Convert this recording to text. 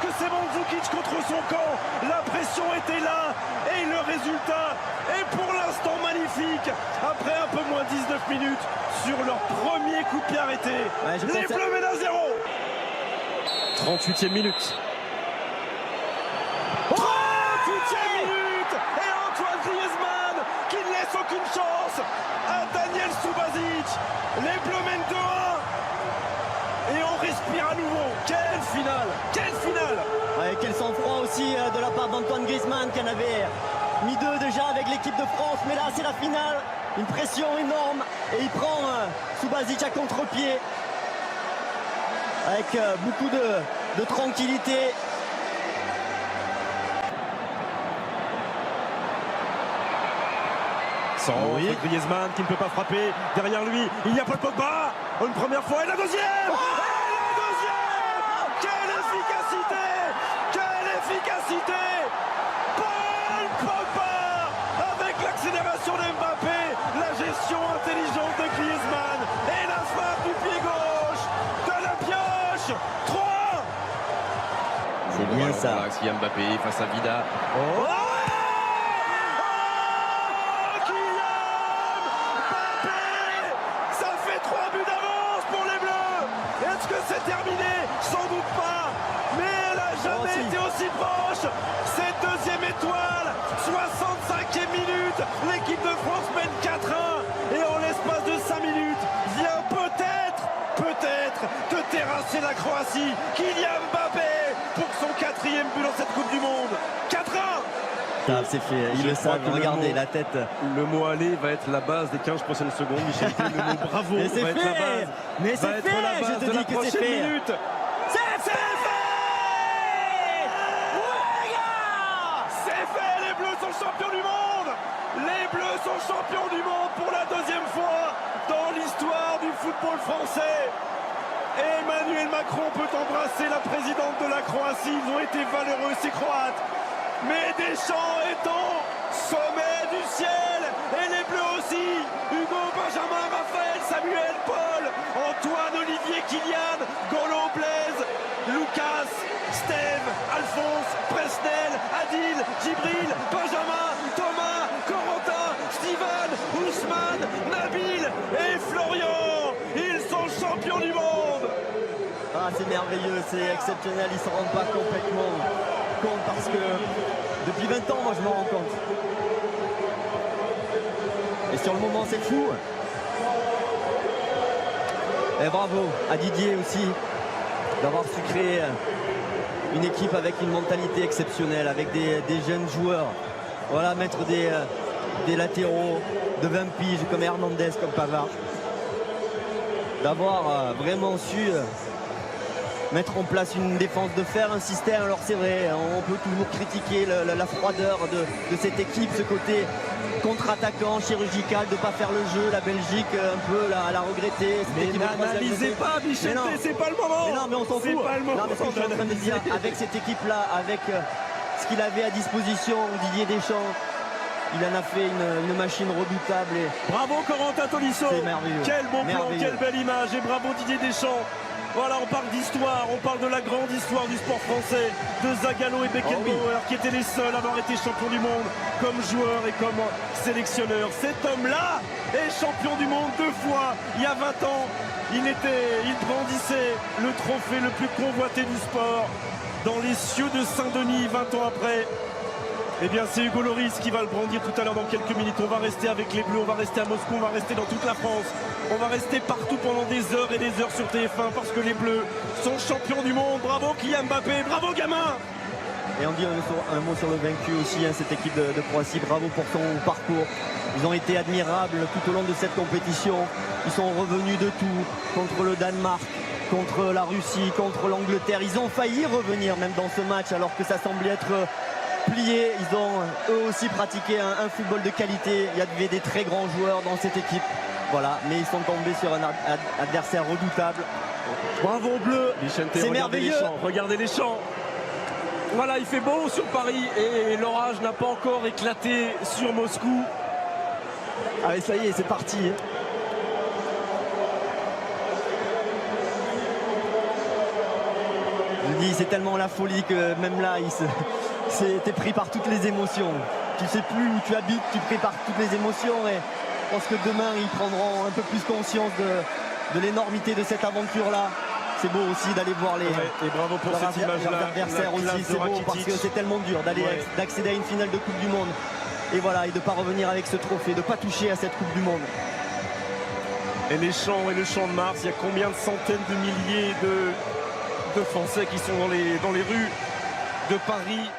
que c'est Mandzukic contre son camp. La pression était là et le résultat est pour l'instant magnifique. Après un peu moins 19 minutes sur leur premier coup de pied arrêté. Ouais, les Bleus mènent à 0. 38e minute. 38e minute et Antoine Griezmann qui ne laisse aucune chance à Daniel Subasic. Les Bleus mènent 2-1 et on respire à nouveau. Quelle finale! Quelle finale! Ouais, quel sang-froid aussi de la part d'Antoine Griezmann qui en avait mis 2 déjà avec l'équipe de France, mais là c'est la finale, une pression énorme et il prend Subasic à contre-pied avec beaucoup de tranquillité. Sans Griezmann qui ne peut pas frapper. Derrière lui, il y a Paul Pogba. Une première fois et la deuxième. Et la deuxième. Quelle efficacité. Quelle efficacité. Paul Pogba avec l'accélération de Mbappé, la gestion intelligente de Griezmann et la frappe du pied gauche de la pioche. 3. C'est bien ça. Voilà, Kylian Mbappé face à Vida. Est-ce que c'est terminé? Sans doute pas. Mais elle n'a jamais été aussi proche. Cette deuxième étoile, 65e minute. L'équipe de France mène 4-1. Et en l'espace de 5 minutes, vient peut-être de terrasser la Croatie. Kylian Mbappé pour son 4e but dans cette Coupe du Monde. 4-1. C'est fait, ils le savent, regardez la tête. Le mot aller va être la base des 15 prochaines secondes. Michel, le mot bravo mais c'est va être la base. Mais c'est fait, je te dis que c'est fait. Minute. C'est fait. Ouais, les gars, c'est fait, les Bleus sont champions du monde. Les Bleus sont champions du monde pour la 2e fois dans l'histoire du football français. Emmanuel Macron peut embrasser la présidente de la Croatie. Ils ont été valeureux, ces Croates. Mais Deschamps est au sommet du ciel. Et les Bleus aussi. Hugo, Benjamin, Raphaël, Samuel, Paul, Antoine, Olivier, Kylian, Golo, Blaise, Lucas, Steve, Alphonse, Presnel, Adil, Djibril, Benjamin, Thomas, Corentin, Steven, Ousmane, Nabil et Florian. Ils sont champions du monde. Ah, c'est merveilleux, c'est exceptionnel, ils ne s'en rendent pas complètement compte parce que depuis 20 ans, moi je m'en rends compte. Et sur le moment, c'est fou. Et bravo à Didier aussi d'avoir su créer une équipe avec une mentalité exceptionnelle, avec des jeunes joueurs. Voilà, mettre des latéraux de 20 piges comme Hernandez, comme Pavard. D'avoir vraiment su mettre en place une défense de fer, un système. Alors c'est vrai, on peut toujours critiquer la froideur de cette équipe, ce côté contre-attaquant, chirurgical, de ne pas faire le jeu. La Belgique, un peu, la regretter. Mais n'analysez pas, Michel, c'est pas le moment. Mais non, mais on s'en fout. C'est pas le moment. Non, mais ce que je suis en train de dire, avec cette équipe-là, avec ce qu'il avait à disposition, Didier Deschamps, il en a fait une machine redoutable. Et bravo Corentin Tolisso. C'est merveilleux. Quel beau plan, quelle belle image. Et bravo Didier Deschamps. Voilà, on parle d'histoire, on parle de la grande histoire du sport français, de Zagallo et Beckenbauer, qui étaient les seuls à avoir été champions du monde comme joueurs et comme sélectionneurs. Cet homme-là est champion du monde 2 fois. Il y a 20 ans, il brandissait le trophée le plus convoité du sport dans les cieux de Saint-Denis 20 ans après. Eh bien, c'est Hugo Lloris qui va le brandir tout à l'heure dans quelques minutes. On va rester avec les Bleus, on va rester à Moscou, on va rester dans toute la France. On va rester partout pendant des heures et des heures sur TF1 parce que les Bleus sont champions du monde. Bravo Kylian Mbappé, bravo gamin. Et on dit un mot sur le vaincu aussi, hein, cette équipe de Croatie. Bravo pour son parcours. Ils ont été admirables tout au long de cette compétition. Ils sont revenus de tout contre le Danemark, contre la Russie, contre l'Angleterre. Ils ont failli revenir même dans ce match alors que ça semblait être plié. Ils ont eux aussi pratiqué un football de qualité. Il y avait des très grands joueurs dans cette équipe. Voilà, mais ils sont tombés sur un adversaire redoutable. Bravo bleu, c'est merveilleux. Regardez les champs. Voilà, il fait beau sur Paris et l'orage n'a pas encore éclaté sur Moscou. Allez, ça y est, c'est parti. Je dis, c'est tellement la folie que même là, t'es pris par toutes les émotions. Tu sais plus où tu habites, tu prépares toutes les émotions et je pense que demain, ils prendront un peu plus conscience de l'énormité de cette aventure-là. C'est beau aussi d'aller voir et bravo pour cette image-là. Adversaires aussi, c'est beau parce que c'est tellement dur d'accéder à une finale de Coupe du Monde. Et voilà, et de ne pas revenir avec ce trophée, de ne pas toucher à cette Coupe du Monde. Et les chants de Mars, il y a combien de centaines de milliers de Français qui sont dans les rues de Paris.